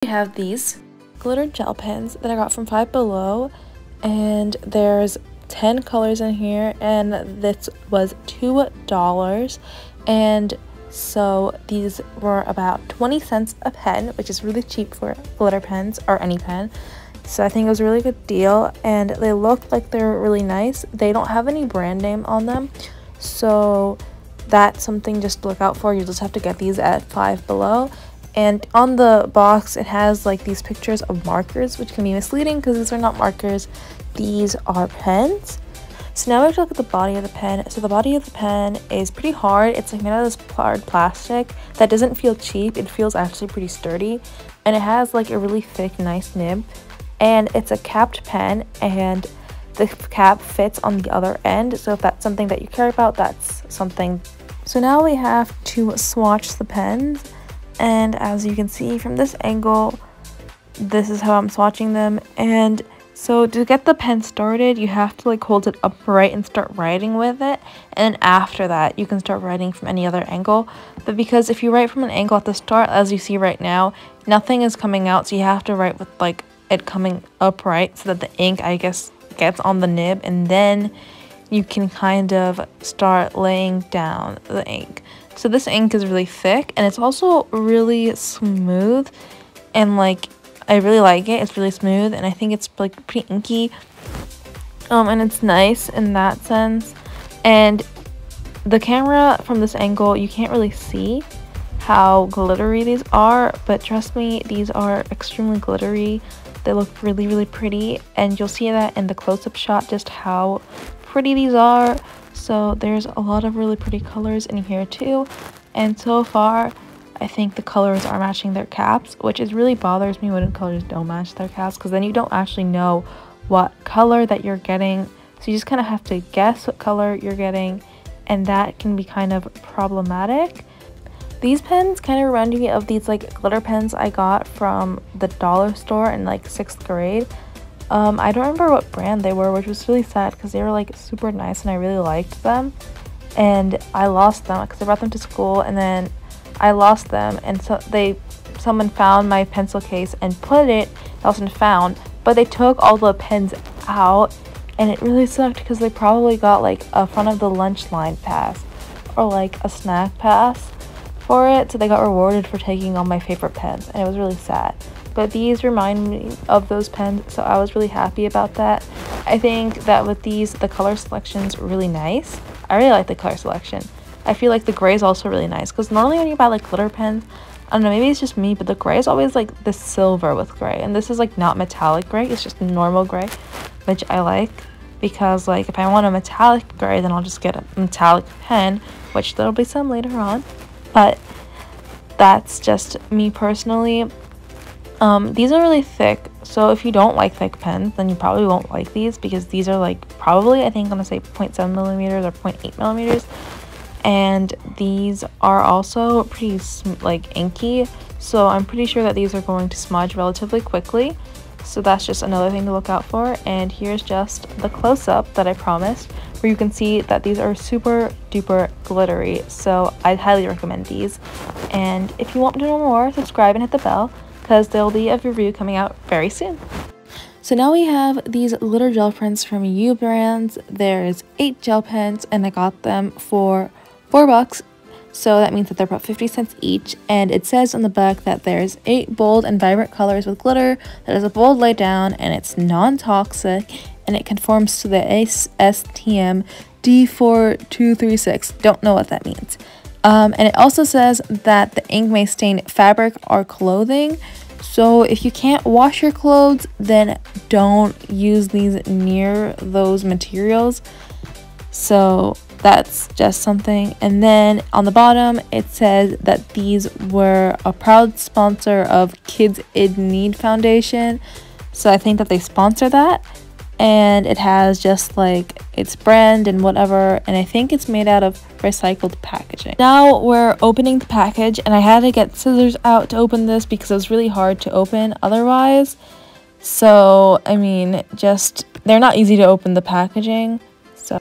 We have these glitter gel pens that I got from Five Below, and there's 10 colors in here, and this was $2, and so these were about 20 cents a pen, which is really cheap for glitter pens or any pen. So I think it was a really good deal, and they look like they're really nice. They don't have any brand name on them, so that's something just to look out for. You just have to get these at Five Below. And on the box it has like these pictures of markers, which can be misleading because these are not markers, these are pens. So now we have to look at the body of the pen. So the body of the pen is pretty hard. It's like made out of this hard plastic that doesn't feel cheap. It feels actually pretty sturdy, and it has like a really thick, nice nib, and it's a capped pen, and the cap fits on the other end. So if that's something that you care about, that's something. So now we have to swatch the pens. And as you can see from this angle, this is how I'm swatching them. And so to get the pen started, you have to like hold it upright and start writing with it. And then after that, you can start writing from any other angle. But because if you write from an angle at the start, as you see right now, nothing is coming out. So you have to write with like it coming upright so that the ink, I guess, gets on the nib. And then you can kind of start laying down the ink. So this ink is really thick, and it's also really smooth, and like I really like it. It's really smooth, and I think it's like pretty inky, and it's nice in that sense. And the camera from this angle, you can't really see how glittery these are, but trust me, these are extremely glittery. They look really, really pretty, and you'll see that in the close-up shot just how pretty these are. So there's a lot of really pretty colors in here too, and so far I think the colors are matching their caps, which is really bothers me when colors don't match their caps, because then you don't actually know what color that you're getting. So you just kind of have to guess what color you're getting, and that can be kind of problematic. These pens kind of remind me of these like glitter pens I got from the dollar store in like 6th grade. I don't remember what brand they were, which was really sad because they were like super nice and I really liked them. And I lost them because I brought them to school, and then I lost them, and so someone found my pencil case and put it. It wasn't found, but they took all the pens out, and it really sucked because they probably got like a front of the lunch line pass or like a snack pass for it, so they got rewarded for taking all my favorite pens, and it was really sad. But these remind me of those pens, so I was really happy about that. I think that with these, the color selection's really nice. I really like the color selection. I feel like the gray is also really nice, because normally when you buy like glitter pens, I don't know, maybe it's just me, but the gray is always like the silver with gray, and this is like not metallic gray, it's just normal gray, which I like, because like if I want a metallic gray, then I'll just get a metallic pen, which there'll be some later on, but that's just me personally. These are really thick, so if you don't like thick pens, then you probably won't like these, because these are like probably, I think I'm gonna say 0.7 millimeters or 0.8 millimeters, and these are also pretty like inky, so I'm pretty sure that these are going to smudge relatively quickly. So that's just another thing to look out for. And here's just the close-up that I promised, where you can see that these are super duper glittery, so I'd highly recommend these. And if you want to know more, subscribe and hit the bell, because there'll be a review coming out very soon. So now we have these glitter gel pens from UBrand. There's 8 gel pens, and I got them for $4. So that means that they're about 50 cents each, and it says on the back that there's 8 bold and vibrant colors with glitter that is a bold lay down, and it's non-toxic, and it conforms to the ASTM D4236. Don't know what that means. And it also says that the ink may stain fabric or clothing. So if you can't wash your clothes, then don't use these near those materials. So that's just something. And then on the bottom, it says that these were a proud sponsor of Kids in Need Foundation. So I think that they sponsor that. And it has just like its brand and whatever, and I think it's made out of recycled packaging. Now we're opening the package, and I had to get scissors out to open this because it was really hard to open otherwise. So I mean, just they're not easy to open, the packaging. So,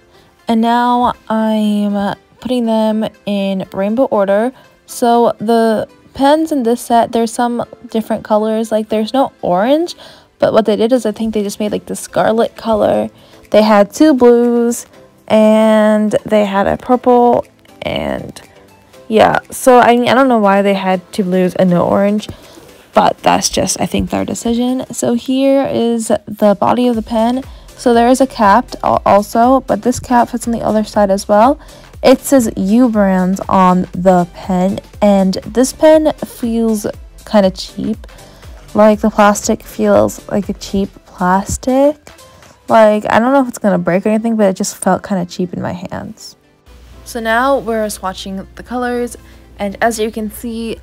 and now I'm putting them in rainbow order. So the pens in this set, there's some different colors. Like there's no orange, but what they did is I think they just made like the scarlet color. They had 2 blues and they had a purple, and yeah, so I don't know why they had 2 blues and no orange, but that's just, I think, their decision. So here is the body of the pen. So there is a cap also, but this cap fits on the other side as well. It says UBrand on the pen, and this pen feels kind of cheap. Like the plastic feels like a cheap plastic. Like, I don't know if it's gonna break or anything, but it just felt kind of cheap in my hands. So now we're swatching the colors, and as you can see,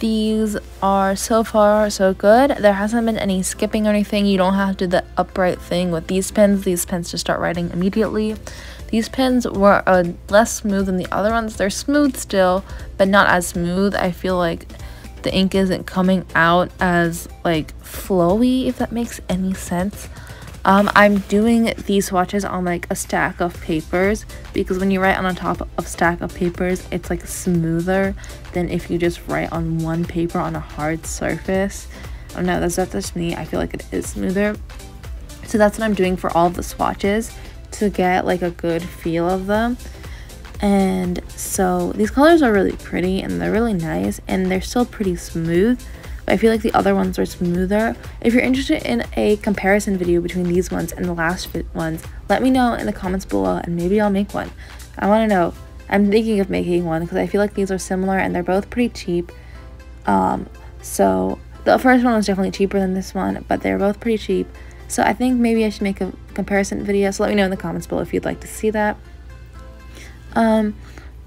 these are so far so good. There hasn't been any skipping or anything. You don't have to do the upright thing with these pens. These pens just start writing immediately. These pens were less smooth than the other ones. They're smooth still, but not as smooth. I feel like the ink isn't coming out as like flowy, if that makes any sense. I'm doing these swatches on like a stack of papers, because when you write on top of a stack of papers, it's like smoother than if you just write on one paper on a hard surface. I don't know, that's just me. I feel like it is smoother. So that's what I'm doing for all of the swatches, to get like a good feel of them. And so these colors are really pretty and they're really nice, and they're still pretty smooth. I feel like the other ones are smoother. If you're interested in a comparison video between these ones and the last ones, let me know in the comments below and maybe I'll make one. I want to know. I'm thinking of making one because I feel like these are similar and they're both pretty cheap. So the first one was definitely cheaper than this one, but they're both pretty cheap. So I think maybe I should make a comparison video. So let me know in the comments below if you'd like to see that. And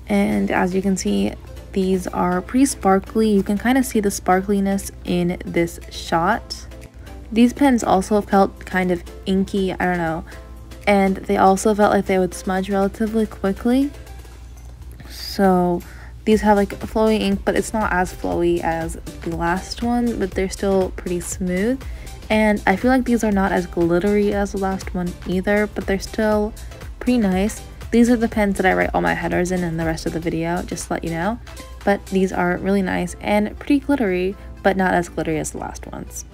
as you can see, these are pretty sparkly. You can kind of see the sparkliness in this shot. These pens also felt kind of inky, I don't know. And they also felt like they would smudge relatively quickly. So these have like flowy ink, but it's not as flowy as the last one, but they're still pretty smooth. And I feel like these are not as glittery as the last one either, but they're still pretty nice. These are the pens that I write all my headers in the rest of the video, just to let you know. But these are really nice and pretty glittery, but not as glittery as the last ones.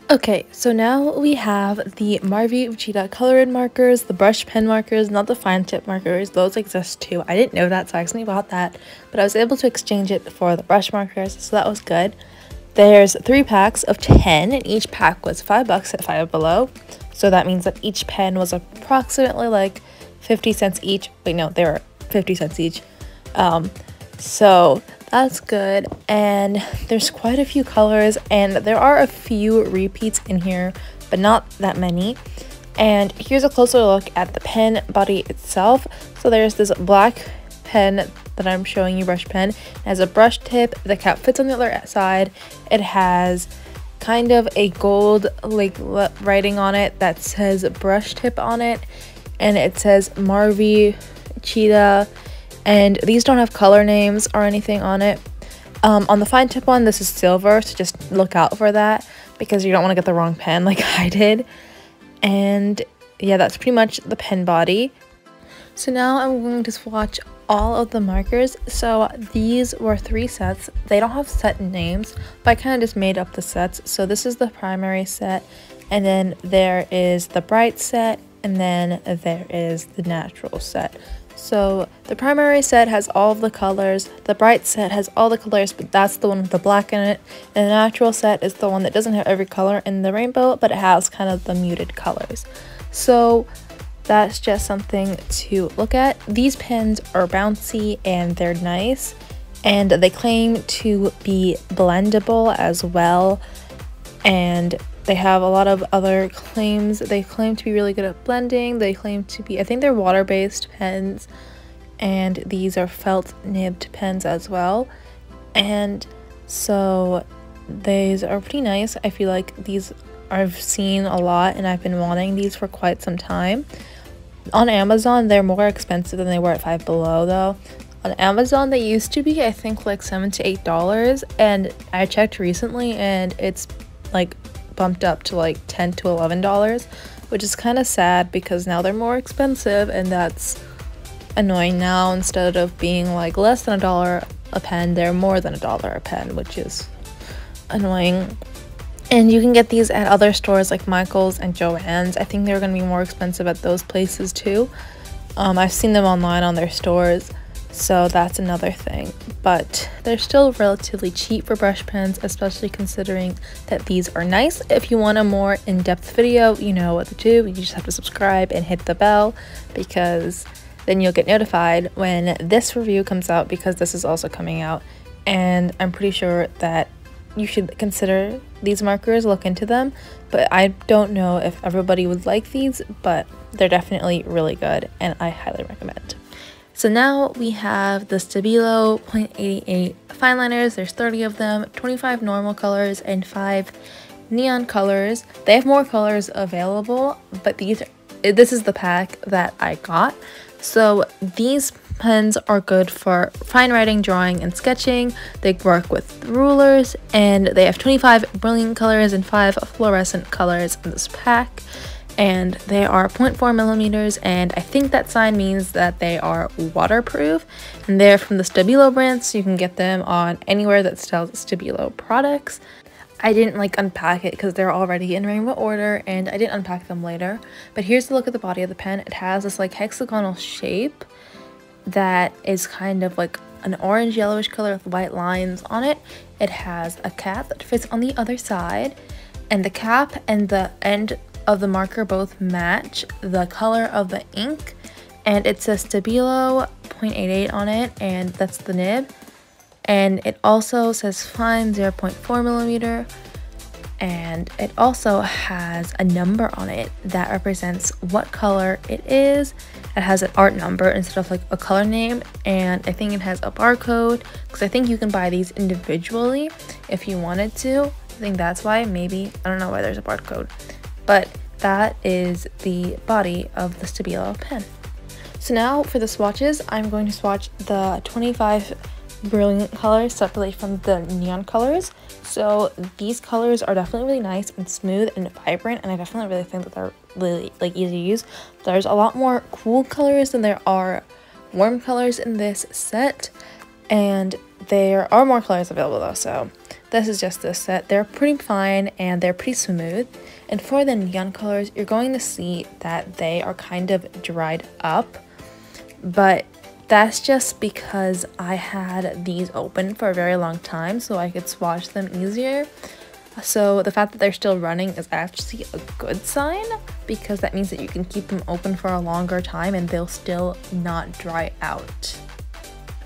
Okay, so now we have the Marvy Uchida ColorIn markers, the brush pen markers, not the fine tip markers. Those exist too. I didn't know that, so I accidentally bought that, but I was able to exchange it for the brush markers, so that was good. There's 3 packs of 10, and each pack was $5 at Five Below. So that means that each pen was approximately like 50 cents each. Wait, no, they were 50 cents each. So that's good, and there's quite a few colors, and there are a few repeats in here, but not that many. And here's a closer look at the pen body itself. So there's this black pen that I'm showing you, brush pen. It has a brush tip, the cap fits on the other side. It has kind of a gold like writing on it that says brush tip on it, and it says Marvy Uchida. And these don't have color names or anything on it. On the fine tip one, this is silver, so just look out for that, because you don't want to get the wrong pen like I did. And yeah, that's pretty much the pen body. So now I'm going to swatch all of the markers. So these were 3 sets. They don't have set names, but I kind of just made up the sets. So this is the primary set, and then there is the bright set, and then there is the natural set. So the primary set has all of the colors, the bright set has all the colors, but that's the one with the black in it, and the natural set is the one that doesn't have every color in the rainbow, but it has kind of the muted colors. So that's just something to look at. These pens are bouncy and they're nice, and they claim to be blendable as well, and they have a lot of other claims. They claim to be really good at blending. They claim to be, I think they're water-based pens, and these are felt nibbed pens as well. And so these are pretty nice. I feel like these I've seen a lot, and I've been wanting these for quite some time. On Amazon, they're more expensive than they were at Five Below though. On Amazon, they used to be, I think, like $7 to $8, and I checked recently and it's like bumped up to like $10 to $11, which is kind of sad because now they're more expensive, and that's annoying now. Instead of being like less than $1, a pen. They're more than $1 a pen, which is annoying. And you can get these at other stores like Michael's and Joann's. I think they're going to be more expensive at those places too. I've seen them online on their stores, so that's another thing. But they're still relatively cheap for brush pens, especially considering that these are nice. If you want a more in-depth video, you know what to do. You just have to subscribe and hit the bell, because then you'll get notified when this review comes out, because this is also coming out. And I'm pretty sure that you should consider these markers, look into them, but I don't know if everybody would like these, but they're definitely really good and I highly recommend. So now we have the Stabilo .88 Fineliners. There's 30 of them, 25 normal colors and 5 neon colors. They have more colors available, but this is the pack that I got. So these pens are good for fine writing, drawing, and sketching. They work with rulers, and they have 25 brilliant colors and 5 fluorescent colors in this pack. And they are 0.4 millimeters, and I think that sign means that they are waterproof. And they're from the Stabilo brand, so you can get them on anywhere that sells Stabilo products. I didn't unpack it because they're already in rainbow order, and I didn't unpack them later. But here's the look at the body of the pen. It has this hexagonal shape that is kind of like an orange yellowish color with white lines on it. It has a cap that fits on the other side, and the cap and the end of the marker both match the color of the ink, and it says Stabilo .88 on it, and that's the nib. And it also says fine 0.4 millimeter, and it also has a number on it that represents what color it is. It has an art number instead of a color name, and I think it has a barcode, because I think you can buy these individually if you wanted to. I think that's why, maybe, I don't know why there's a barcode, but that is the body of the Stabilo pen. So now for the swatches, I'm going to swatch the 25 brilliant colors separately from the neon colors. So these colors are definitely really nice and smooth and vibrant, and I definitely really think that they're really easy to use. There's a lot more cool colors than there are warm colors in this set, and there are more colors available though, so this is just this set. They're pretty fine and they're pretty smooth. And for the neon colors, you're going to see that they are kind of dried up, but that's just because I had these open for a very long time so I could swatch them easier. So the fact that they're still running is actually a good sign, because that means that you can keep them open for a longer time and they'll still not dry out.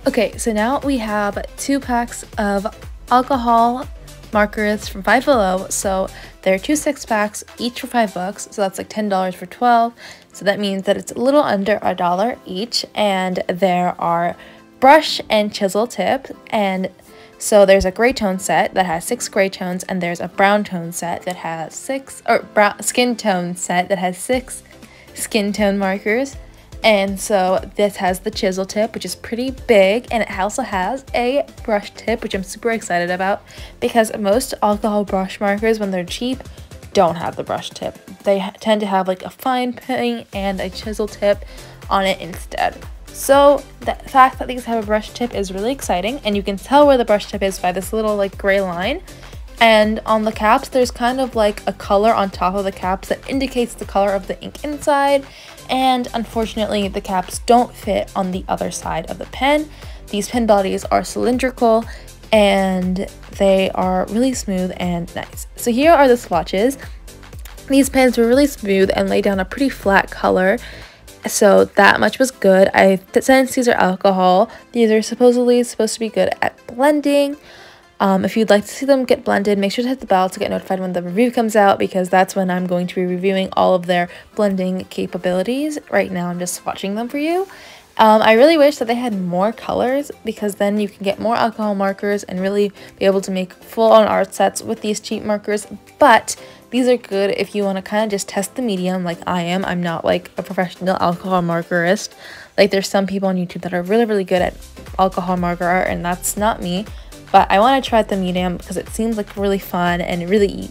Okay, so now we have 2 packs of alcohol markers from Five Below. So they're 2 6-packs, each for $5, so that's $10 for 12. So that means that it's a little under $1 each, and there are brush and chisel tip. And so there's a gray tone set that has 6 gray tones, and there's a brown tone set that has 6, or brown skin tone set that has 6 skin tone markers. And so this has the chisel tip, which is pretty big, and it also has a brush tip, which I'm super excited about, because most alcohol brush markers, when they're cheap, don't have the brush tip. They tend to have a fine point and a chisel tip on it instead. So the fact that these have a brush tip is really exciting, and you can tell where the brush tip is by this little gray line. And on the caps, there's kind of a color on top of the caps that indicates the color of the ink inside. And unfortunately, the caps don't fit on the other side of the pen. These pen bodies are cylindrical, and they are really smooth and nice. So here are the swatches. These pens were really smooth and laid down a pretty flat color, so that much was good. Since these are alcohol, these are supposedly supposed to be good at blending. If you'd like to see them get blended, make sure to hit the bell to get notified when the review comes out, because that's when I'm going to be reviewing all of their blending capabilities. Right now I'm just swatching them for you. I really wish that they had more colors, because then you can get more alcohol markers and really be able to make full-on art sets with these cheap markers. But these are good if you want to kind of just test the medium like I am. I'm not a professional alcohol markerist. There's some people on YouTube that are really good at alcohol marker art, and that's not me. But I want to try the medium because it seems really fun and really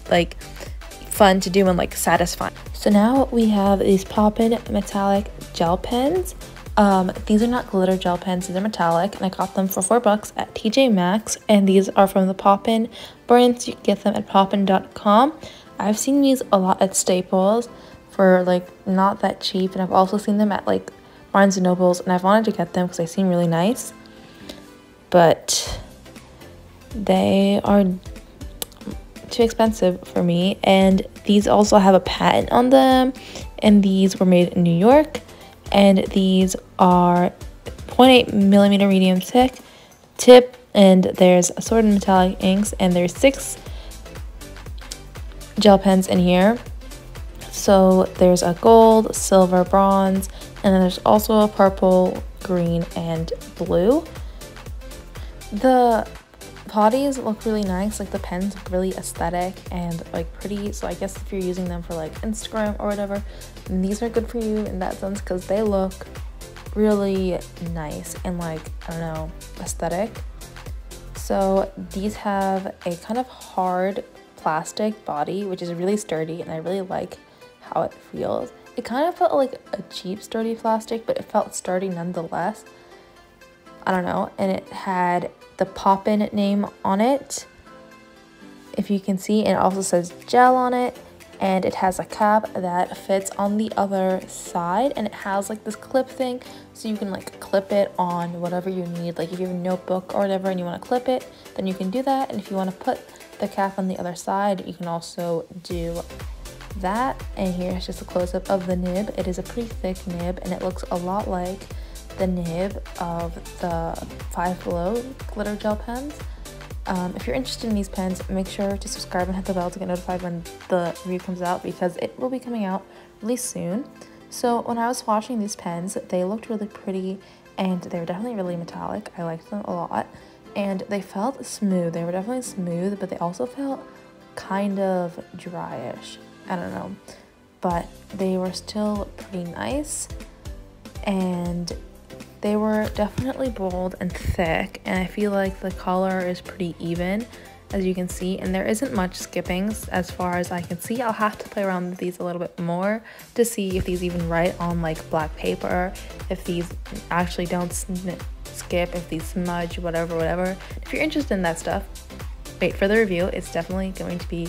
fun to do and satisfying. So now we have these Poppin metallic gel pens. These are not glitter gel pens, these are metallic, and I got them for $4 at TJ Maxx, and these are from the Poppin brand, so you can get them at poppin.com. I've seen these a lot at Staples for like not that cheap, and I've also seen them at like Barnes & Nobles, and I've wanted to get them because they seem really nice, but they are too expensive for me. And these also have a patent on them, and these were made in New York, and these are 0.8 millimeter medium tip, and there's assorted metallic inks, and there's 6 gel pens in here. So there's a gold, silver, bronze, and then there's also a purple, green, and blue. The bodies look really nice, like the pens look really aesthetic and like pretty, so I guess if you're using them for like Instagram or whatever, then these are good for you in that sense, because they look really nice and like, I don't know, aesthetic. So these have a kind of hard plastic body, which is really sturdy, and I really like how it feels. It kind of felt like a cheap sturdy plastic, but it felt sturdy nonetheless. I don't know. And it had the Poppin name on it, if you can see, and it also says gel on it, and it has a cap that fits on the other side, and it has like this clip thing, so you can like clip it on whatever you need. Like if you have a notebook or whatever and you want to clip it, then you can do that. And if you want to put the cap on the other side, you can also do that. And here's just a close-up of the nib. It is a pretty thick nib, and it looks a lot like the nib of the Five Below glitter gel pens. If you're interested in these pens, make sure to subscribe and hit the bell to get notified when the review comes out, because it will be coming out really soon. So when I was swatching these pens, they looked really pretty, and they were definitely really metallic. I liked them a lot, and they felt smooth. They were definitely smooth, but they also felt kind of dryish. I don't know, but they were still pretty nice, and they were definitely bold and thick, and I feel like the color is pretty even, as you can see, and there isn't much skippings as far as I can see. I'll have to play around with these a little bit more to see if these even write on like black paper, if these actually don't skip, if these smudge, whatever. If you're interested in that stuff, wait for the review. It's definitely going to be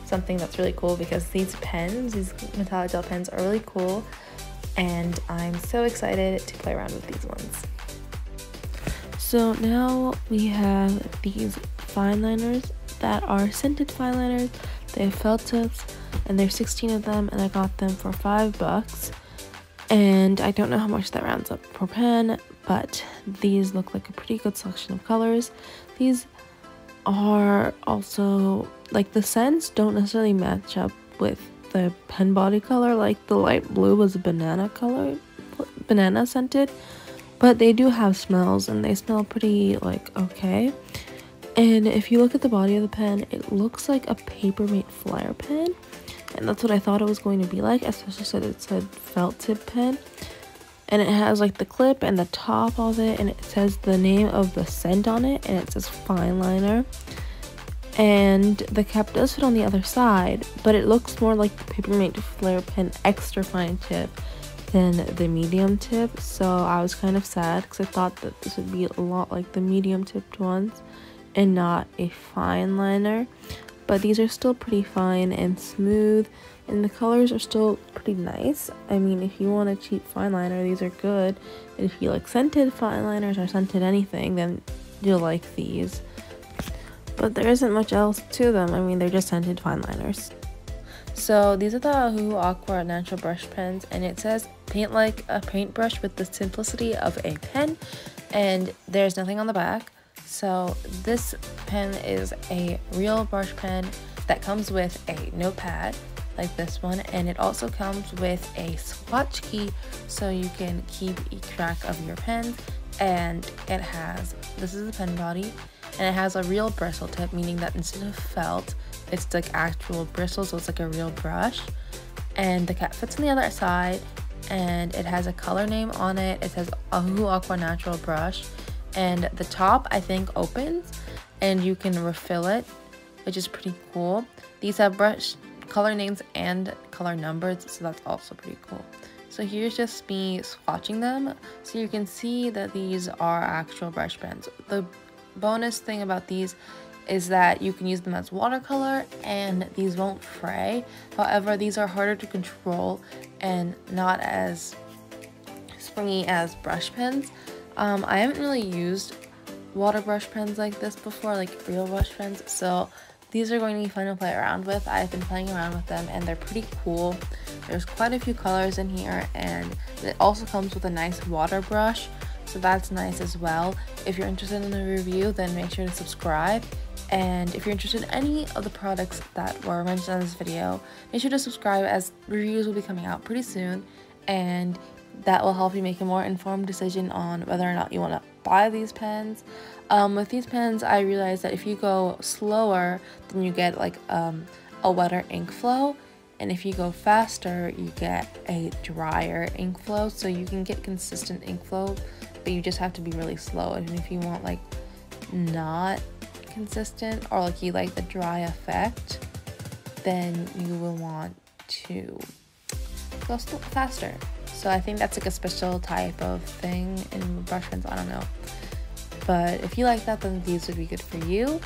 something that's really cool, because these pens, these metallic gel pens, are really cool, and I'm so excited to play around with these ones. So now we have these Fineliners that are scented Fineliners. They have felt tips, and there's 16 of them, and I got them for $5. And I don't know how much that rounds up per pen, but these look like a pretty good selection of colors. These are also, like, the scents don't necessarily match up with the pen body color. Like the light blue was a banana color, banana scented, but they do have smells, and they smell pretty like okay. And if you look at the body of the pen, it looks like a Papermate flare pen, and that's what I thought it was going to be like, especially since it said felt tip pen. And it has like the clip and the top of it, and it says the name of the scent on it, and it says Fineliner. And the cap does fit on the other side, but it looks more like the Papermate flare pen extra fine tip than the medium tip. So I was kind of sad, because I thought that this would be a lot like the medium tipped ones and not a fine liner. But these are still pretty fine and smooth, and the colors are still pretty nice. I mean, if you want a cheap fine liner, these are good. And if you like scented fine liners or scented anything, then you'll like these. But there isn't much else to them. I mean, they're just scented fine liners. So these are the Woohoo Aqua Natural Brush Pens, and it says paint like a paintbrush with the simplicity of a pen, and there's nothing on the back. So this pen is a real brush pen that comes with a notepad like this one, and it also comes with a swatch key so you can keep track of your pens. And it has, this is the pen body, and it has a real bristle tip, meaning that instead of felt, it's like actual bristles, so it's like a real brush. And the cap fits on the other side, and it has a color name on it. It says Woohoo Aqua Natural Brush, and the top I think opens and you can refill it, which is pretty cool. These have brush color names and color numbers, so that's also pretty cool. So here's just me swatching them so you can see that these are actual brush pens. The bonus thing about these is that you can use them as watercolor and these won't fray. However, these are harder to control and not as springy as brush pens. I haven't really used water brush pens like this before, like real brush pens, so these are going to be fun to play around with. I've been playing around with them and they're pretty cool. There's quite a few colors in here, and it also comes with a nice water brush, so that's nice as well. If you're interested in the review, then make sure to subscribe. And if you're interested in any of the products that were mentioned in this video, make sure to subscribe, as reviews will be coming out pretty soon, and that will help you make a more informed decision on whether or not you want to buy these pens. With these pens, I realized that if you go slower, then you get like a wetter ink flow, and if you go faster, you get a drier ink flow. So you can get consistent ink flow, but you just have to be really slow. And if you want like not consistent, or like you like the dry effect, then you will want to go faster. So I think that's like a special type of thing in brush pens, I don't know. But if you like that, then these would be good for you.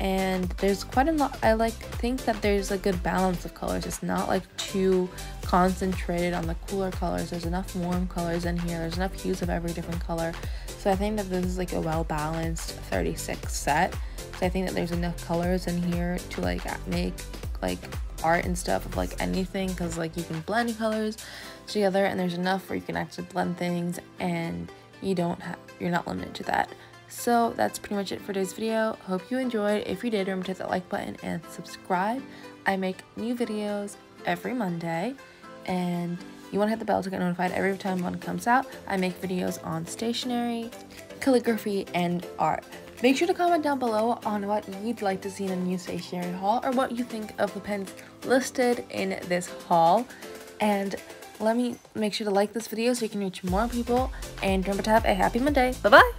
And there's quite a lot, I think that there's a good balance of colors. It's not like too concentrated on the cooler colors. There's enough warm colors in here. There's enough hues of every different color. So I think that this is like a well-balanced 36 set. So I think that there's enough colors in here to like make like art and stuff of like anything, because like you can blend colors together, and there's enough where you can actually blend things and you're not limited to that. So that's pretty much it for today's video. Hope you enjoyed. If you did, remember to hit that like button and subscribe. I make new videos every Monday, and you want to hit the bell to get notified every time one comes out. I make videos on stationery, calligraphy, and art. Make sure to comment down below on what you'd like to see in a new stationery haul, or what you think of the pens listed in this haul. And let me make sure to like this video so you can reach more people. And remember to have a happy Monday. Bye bye!